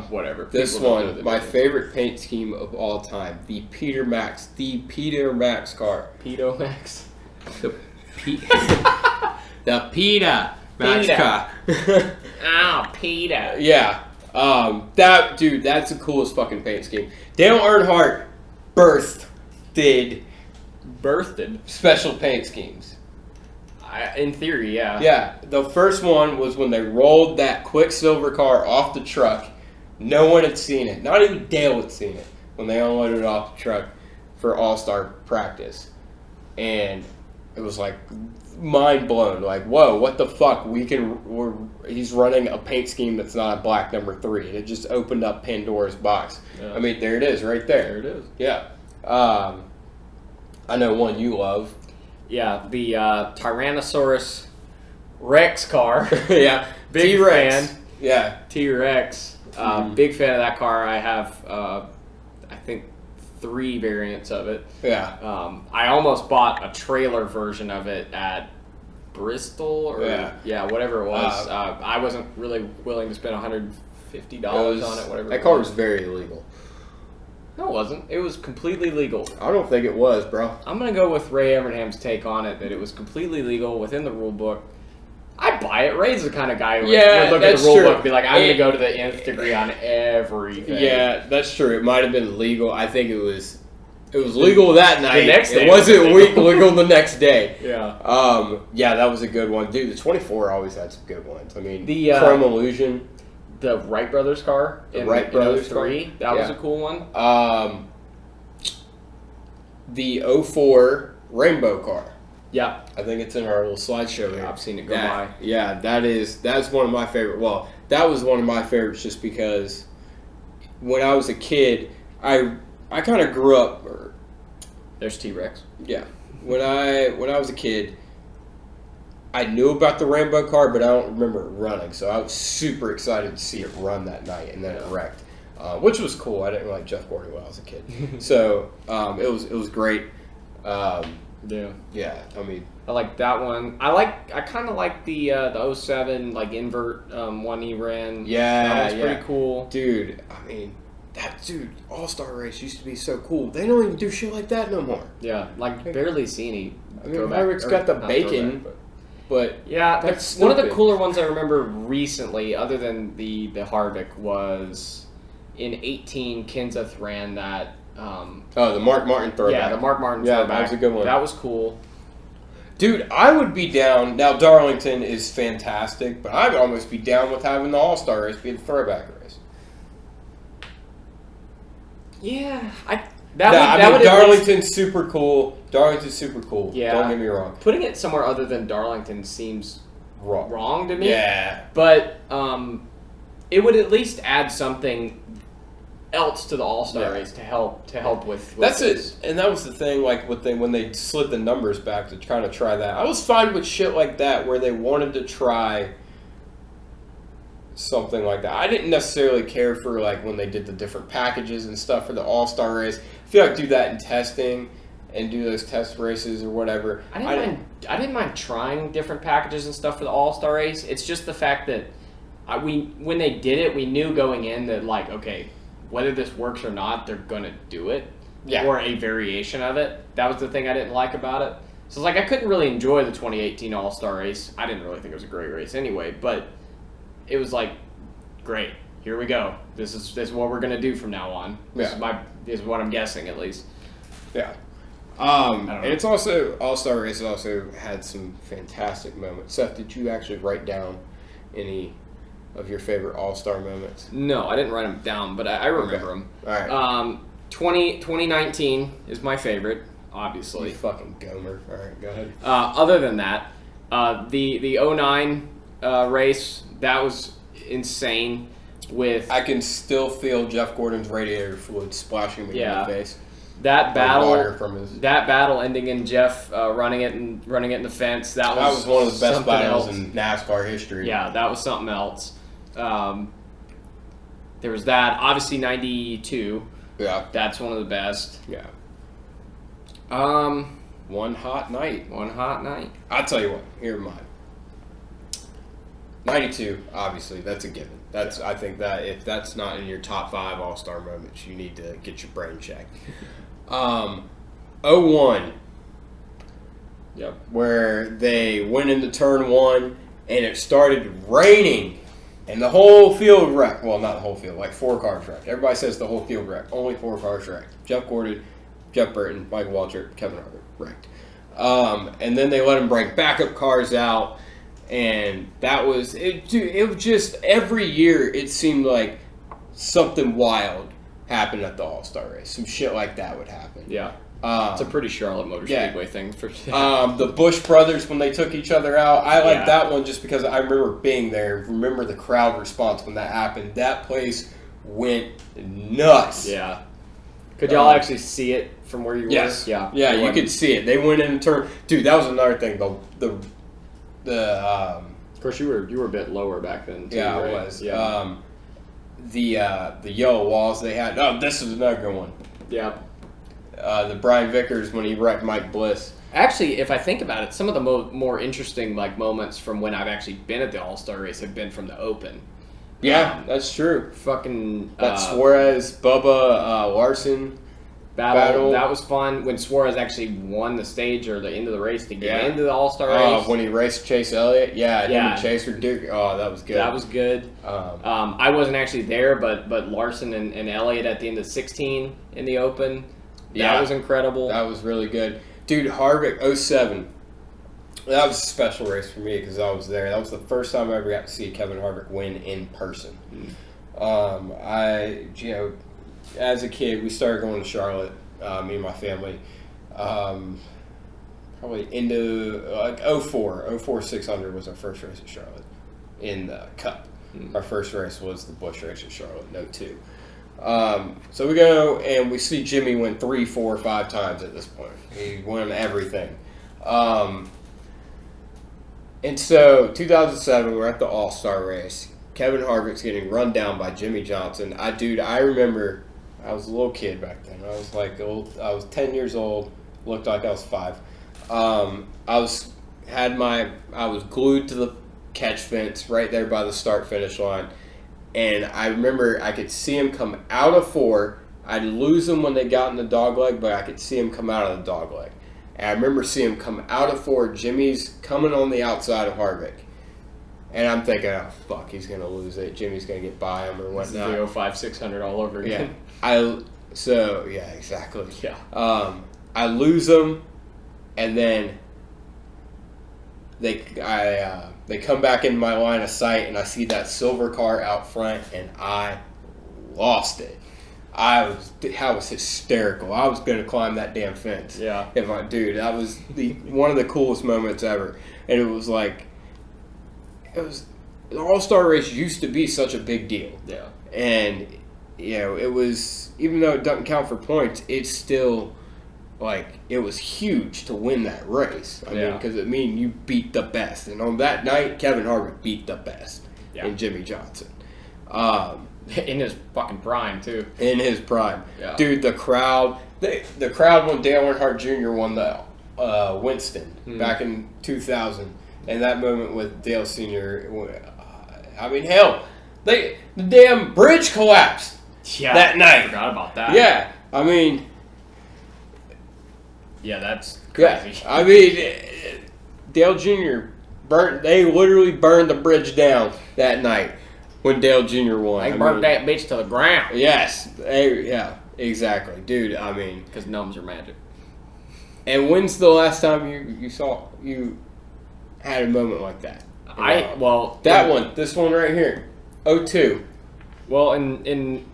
Whatever. This one, my favorite paint scheme of all time, the Peter Max car. Pedo Max. The Peter Max car. Oh, Peter. Yeah. That's the coolest fucking paint scheme. Dale Earnhardt birthed special paint schemes. In theory, yeah. Yeah, the first one was when they rolled that Quicksilver car off the truck. No one had seen it. Not even Dale had seen it when they unloaded it off the truck for All-Star practice. And it was like mind blown. Like, whoa, what the fuck? He's running a paint scheme that's not a black number 3. And it just opened up Pandora's box. Yeah. I mean, there it is right there. There it is. Yeah. I know one you love. Yeah, the Tyrannosaurus Rex car. Yeah, big T-Rex. fan. Yeah, T-Rex. Big fan of that car. I have, I think, 3 variants of it. Yeah. I almost bought a trailer version of it at Bristol or whatever it was. I wasn't really willing to spend $150 on it. Whatever. That car was very illegal. No, it wasn't. It was completely legal. I don't think it was, bro. I'm going to go with Ray Evernham's take on it, that it was completely legal within the rule book. I buy it. Ray's the kind of guy who would look at the rule book and be like, I'm going to go to the nth degree on everything. Yeah, that's true. It might have been legal. I think it was legal that night. The next day. It wasn't legal the next day. Yeah. Yeah, that was a good one. Dude, the 24 always had some good ones. I mean, the Chrome Illusion. The Wright Brothers car in Wright Brothers 03, that was a cool one. The 04 Rainbow car. Yeah. I think it's in our little slideshow here. I've seen it go by. Yeah, that's one of my favorite. Well, that was one of my favorites just because when I was a kid, I kind of grew up. There's T-Rex. Yeah. When I was a kid, I knew about the Rainbow car, but I don't remember it running. So I was super excited to see it run that night, and then it wrecked, which was cool. I didn't like Jeff Gordon when I was a kid, so it was great. Yeah. I mean, I like that one. I kind of like the 07 like invert one he ran. Yeah, that was pretty cool, dude. I mean, All-Star race used to be so cool. They don't even do shit like that no more. Yeah, like barely see any. I mean, Harvick's got the bacon. But yeah, that's one of the cooler ones I remember recently, other than the Harvick, was in 18. Kenseth ran that. The Mark Martin throwback. Yeah, the Mark Martin throwback. That was a good one. That was cool. Dude, I would be down. Now, Darlington is fantastic, but I'd almost be down with having the All-Star race be the throwback race. Yeah, Darlington's super cool. Darlington's super cool. Yeah. Don't get me wrong. Putting it somewhere other than Darlington seems wrong to me. Yeah. But it would at least add something else to the All-Star race to help with that's this. it. And that was the thing, like when they slid the numbers back to kind of try that. I was fine with shit like that where they wanted to try something like that. I didn't necessarily care for like when they did the different packages and stuff for the All-Star race. I feel like do that in testing. and do those test races or whatever. I didn't mind trying different packages and stuff for the All-Star race. It's just the fact that when they did it, we knew going in that, like, okay, whether this works or not, they're going to do it. Yeah. Or a variation of it. That was the thing I didn't like about it. So it's like I couldn't really enjoy the 2018 All-Star race. I didn't really think it was a great race anyway, but it was like, great, here we go. This is what we're going to do from now on. This is what I'm guessing, at least. Yeah. And it's also, All-Star Race also had some fantastic moments. Seth, did you actually write down any of your favorite All-Star moments? No, I didn't write them down, but I remember them. All right. 2019 is my favorite, obviously. You fucking Gomer. All right, go ahead. Other than that, the 09 race, that was insane. I can still feel Jeff Gordon's radiator fluid splashing me in the face. That battle, water from his... that battle ending in Jeff running it in the fence. That was one of the best battles else. in NASCAR history. Yeah, that was something else. There was that. Obviously, 92. Yeah, that's one of the best. Yeah. One hot night. I'll tell you what. Here are mine. 92, obviously, that's a given. I think that if that's not in your top 5 All-Star moments, you need to get your brain checked. 01. Yep. Where they went into turn 1 and it started raining and the whole field wrecked. Well, not the whole field, like 4 cars wrecked. Everybody says the whole field wrecked. Only 4 cars wrecked. Jeff Gordon, Jeff Burton, Michael Waltrip, Kevin Harvick wrecked. And then they let them bring backup cars out. And that was it. Dude, it was just every year it seemed like something wild happened at the All-Star race. Some shit like that would happen. Yeah, it's a pretty Charlotte Motor Speedway thing for sure. The Busch brothers when they took each other out. I like that one just because I remember being there. Remember the crowd response when that happened. That place went nuts. Yeah. Could y'all actually see it from where you were? Yes. Yeah. Yeah, you could see it. They went in and turned. Dude, that was another thing. Of course, you were a bit lower back then, too, yeah, right? it was. Yeah. The yellow walls they had. Oh, this is another good one. Yeah. The Brian Vickers when he wrecked Mike Bliss. Actually, if I think about it, some of the more interesting moments from when I've actually been at the All-Star race have been from the Open. Yeah, that's true. Fucking that Suarez, Bubba, Larson battle. That was fun when Suarez actually won the stage or the end of the race to get into the All-Star race. When he raced Chase Elliott. Yeah, him and Chase were Duke. Oh, that was good. That was good. I wasn't actually there, but Larson and Elliott at the end of 16 in the Open. That was incredible. That was really good. Dude, Harvick, 07. That was a special race for me because I was there. That was the first time I ever got to see Kevin Harvick win in person. As a kid, we started going to Charlotte, me and my family, probably into like 04 600 was our first race at Charlotte in the Cup. Our first race was the Busch race at Charlotte in 02. So we go and we see Jimmy win 3, 4, 5 times at this point. He won everything. And so 2007, we're at the All-Star race. Kevin Harvick's getting run down by Jimmy Johnson. I remember I was a little kid back then. I was 10 years old, looked like I was 5. I was glued to the catch fence right there by the start-finish line. And I remember I could see him come out of 4. I'd lose him when they got in the dogleg, but I could see him come out of the dogleg. And I remember seeing him come out of 4. Jimmy's coming on the outside of Harvick. And I'm thinking, oh, fuck, he's going to lose it. Jimmy's going to get by him or whatnot. This is the 05 600 all over again. Yeah. Exactly. Yeah. I lose him, and then they come back into my line of sight, and I see that silver car out front, and I lost it. I was hysterical. I was going to climb that damn fence. Yeah. That was one of the coolest moments ever. And it was like, the All-Star race used to be such a big deal. Yeah. And, it was, even though it doesn't count for points, it's still, it was huge to win that race. I mean, because you beat the best. And on that night, Kevin Harvick beat the best in Jimmy Johnson. In his fucking prime, too. In his prime. Yeah. Dude, the crowd, the crowd when Dale Earnhardt Jr. won the Winston back in 2000, and that moment with Dale Sr. I mean, hell, the damn bridge collapsed that night. I forgot about that. Yeah, I mean, yeah, that's crazy. yeah, I mean, Dale Jr. They literally burned the bridge down that night when Dale Jr. won. They burnt that bitch to the ground. Yes, yeah, exactly, dude. I mean, because gnomes are magic. And when's the last time you had a moment like that? This one right here, 02. Well, in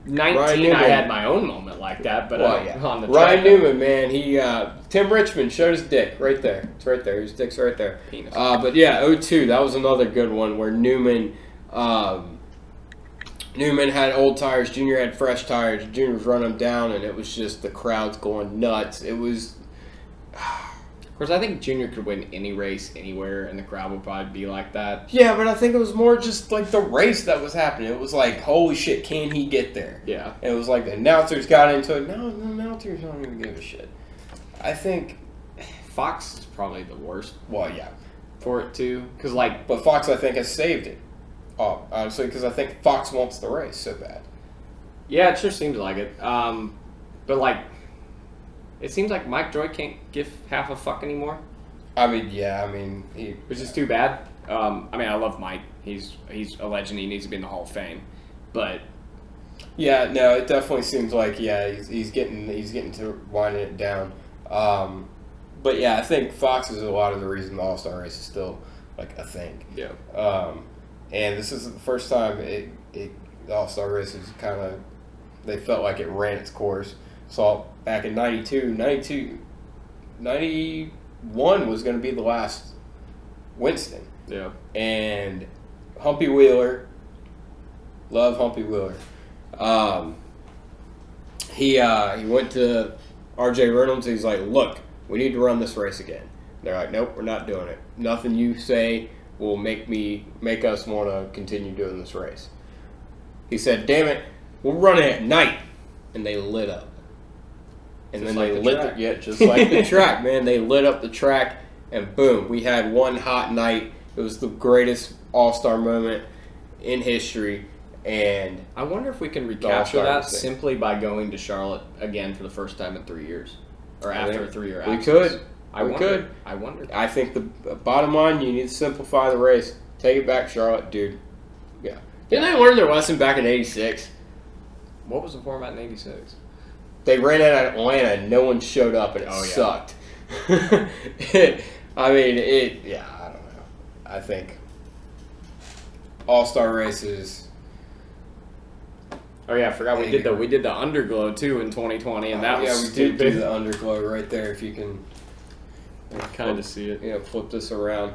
19, I had my own moment like that, but on the Ryan Newman, man, Tim Richmond showed his dick right there. It's right there. His dick's right there. Penis. But yeah, 02. That was another good one where Newman had old tires. Junior had fresh tires. Junior was running them down, and it was just the crowd's going nuts. It was. Of course, I think Junior could win any race anywhere, and the crowd would probably be like that. Yeah, but I think it was more just like the race that was happening. It was like, holy shit, can he get there? Yeah. And it was like the announcers got into it. No, the announcers don't even give a shit. I think Fox is probably the worst. Well, yeah. For it, too. But Fox, I think, has saved it. Oh, honestly, because I think Fox wants the race so bad. Yeah, it sure seems like it. But, it seems like Mike Joy can't give half a fuck anymore. I mean, yeah, which is too bad. I love Mike. He's a legend. He needs to be in the Hall of Fame. But yeah, no, it definitely seems like he's getting to winding it down. But yeah, I think Fox is a lot of the reason the All-Star race is still like a thing. Yeah. And this is the first time the All-Star race is kind of, they felt like it ran its course. So back in 91 was going to be the last Winston. Yeah. And Humpy Wheeler, love Humpy Wheeler. He went to R.J. Reynolds. He's like, look, we need to run this race again. They're like, nope, we're not doing it. Nothing you say will make us want to continue doing this race. He said, damn it, we'll run it at night. And they lit up. And just then like they the track. just like the track, man. They lit up the track, and boom, we had one hot night. It was the greatest All-Star moment in history. And I wonder if we can recapture that simply by going to Charlotte again for the first time in 3 years, or after a 3-year absence. We could. I wonder. I think the bottom line, you need to simplify the race. Take it back, Charlotte, dude. Yeah. Didn't they learn their lesson back in '86? What was the format in '86? They ran it at Atlanta and no one showed up, and it sucked. I don't know. I think All-Star races. Oh yeah, I forgot we did the Underglow too in 2020, and that was stupid. Did do the Underglow right there. If you can kind of see it. Flip this around.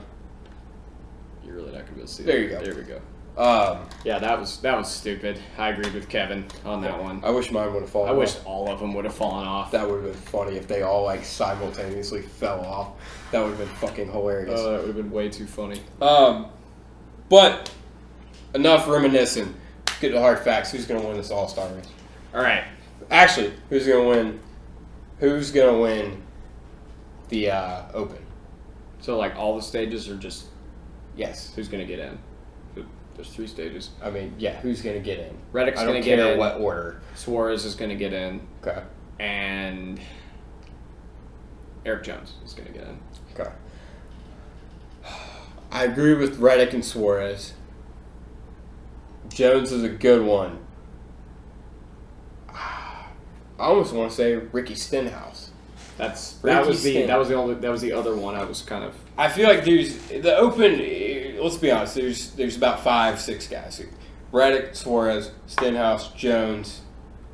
You're really not gonna be able to see it. There you go. There we go. Yeah, that was stupid. I agreed with Kevin on that one. I wish mine would have fallen off. I wish all of them would have fallen off. That would have been funny if they all simultaneously fell off. That would have been fucking hilarious. Oh, that would have been way too funny. But enough reminiscing. Let's get to the hard facts. Who's going to win this All-Star race? All right. Actually, who's going to win? Who's going to win the Open? So all the stages are just yes. Who's going to get in? There's 3 stages. Who's going to get in? Reddick's going to get in. I don't care what order. Suarez is going to get in. Okay. And Eric Jones is going to get in. Okay. I agree with Reddick and Suarez. Jones is a good one. I almost want to say Ricky Stenhouse. That was the other one. I was kind of. I feel like there's the Open. Let's be honest. There's about 5-6 guys. Reddick, Suarez, Stenhouse, Jones.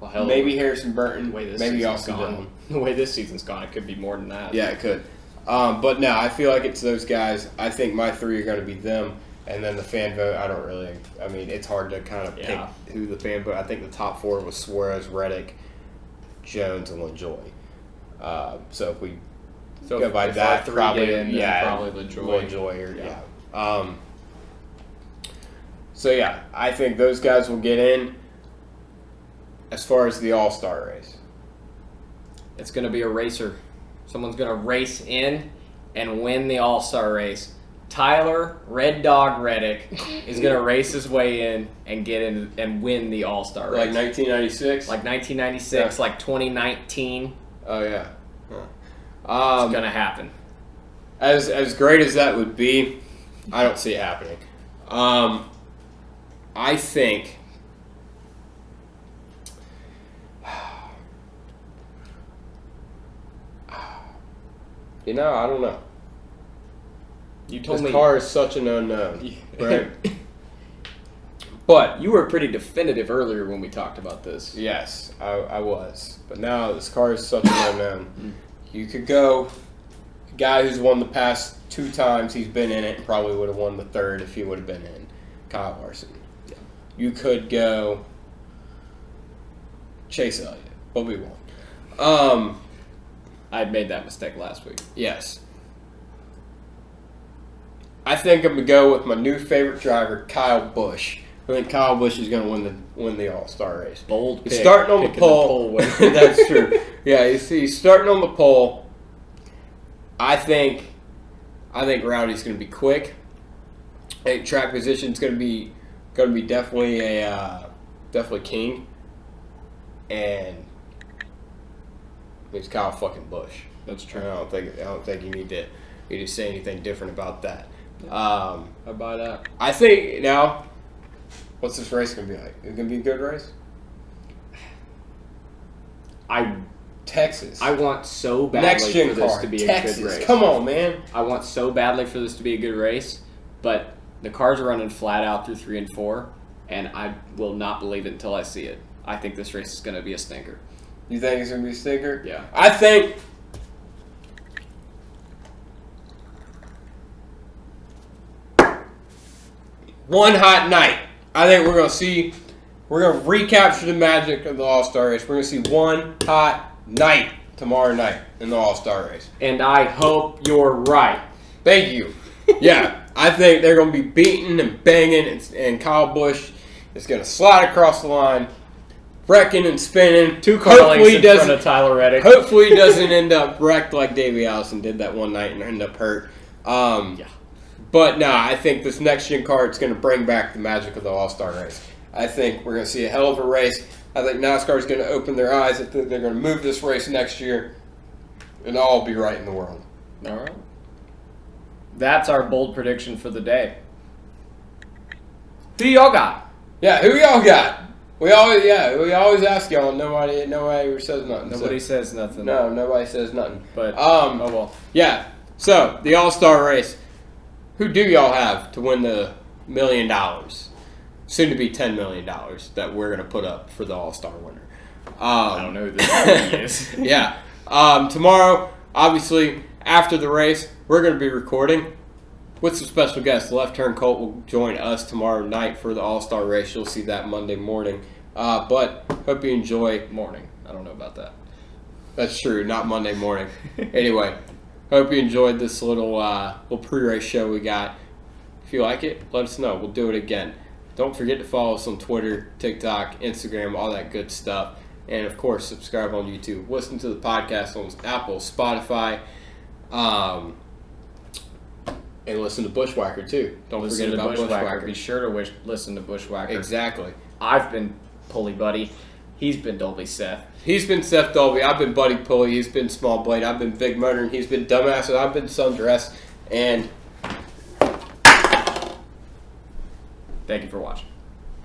Well, hell, maybe Harrison Burton. Maybe Austin Dillon. The way this season's gone, it could be more than that. Yeah, it could. But no, I feel like it's those guys. I think my 3 are going to be them, and then the fan vote. I don't really. It's hard to kind of pick who the fan vote. I think the top 4 was Suarez, Reddick, Jones, and LaJoy. So if we go by that, probably LaJoy. So yeah, I think those guys will get in. As far as the All-Star race, It's going to be a racer. Someone's going to race in and win the All-Star race. Tyler Red Dog Reddick is going to race his way in and get in and win the All-Star race. Like 1996? Like 1996, Yeah. like 2019. Oh, yeah. It's going to happen. As great as that would be, I don't see it happening. I think... You know, I don't know. You told This me. car is such an unknown, right? But You were pretty definitive earlier when we talked about this. yes, I was. But now this car is such an unknown. You could go, a guy who's won the past 2 times he's been in it probably would have won the third if he would have been in. Kyle Larson. Yeah. You could go Chase Elliott, but we won't. I had made that mistake last week. Yes. I think I'm going to go with my new favorite driver, Kyle Busch. I think Kyle Busch is going to win the All-Star race. Bold He's pick, starting on the picking pole. winner. That's true. Yeah, he's starting on the pole. I think Rowdy's going to be quick. I think track position's going to be definitely definitely king. And it's Kyle fucking Busch. That's I true. don't think you need to say anything different about that. I buy that. I think now, what's this race gonna be like? Is it gonna be a good race? Texas. I want so Next badly gen for this car. to be a Texas. good race. Come on, man. I want so badly for this to be a good race, but the cars are running flat out through 3 and 4, and I will not believe it until I see it. I think this race is going to be a stinker. You think it's gonna be a stinker? Yeah. I think. One hot night. I think we're gonna recapture the magic of the All-Star race. We're gonna see one hot night tomorrow night in the All-Star race. And I hope you're right. Thank you. Yeah, I think they're gonna be beating and banging, and Kyle Busch is gonna slide across the line, wrecking and spinning. 2 car lengths in front of Tyler Reddick. Hopefully he doesn't end up wrecked like Davey Allison did that one night and end up hurt. Yeah. But no, I think this next gen car is going to bring back the magic of the All-Star race. I think we're going to see a hell of a race. I think NASCAR is going to open their eyes. I think they're going to move this race next year, and all will be right in the world. All right. That's our bold prediction for the day. Who y'all got? Yeah, who y'all got? We always ask y'all. Nobody ever says nothing. Nobody says nothing. No, nobody says nothing. But oh well. Yeah. So the All-Star race. Who do y'all have to win the $1 million? Soon to be $10 million that we're gonna put up for the All-Star winner. I don't know who this is. Yeah. Tomorrow, obviously, after the race, we're gonna be recording with some special guests. The Left Turn Colt will join us tomorrow night for the All-Star race. You'll see that Monday morning. But hope you enjoy. Morning. I don't know about that. That's true, not Monday morning. Anyway, hope you enjoyed this little pre-race show we got. If you like it, let us know. We'll do it again. Don't forget to follow us on Twitter, TikTok, Instagram, all that good stuff. And, of course, subscribe on YouTube. Listen to the podcast on Apple, Spotify, and listen to Bushwhacker, too. Don't forget about Bushwhacker. Be sure to listen to Bushwhacker. Exactly. I've been Pulley Buddy. He's been Dolby Seth. He's been Seth Dolby. I've been Buddy Pulley. He's been Small Blade. I've been Big Moter. And he's been Dumbass. And I've been Sundress. And Thank you for watching.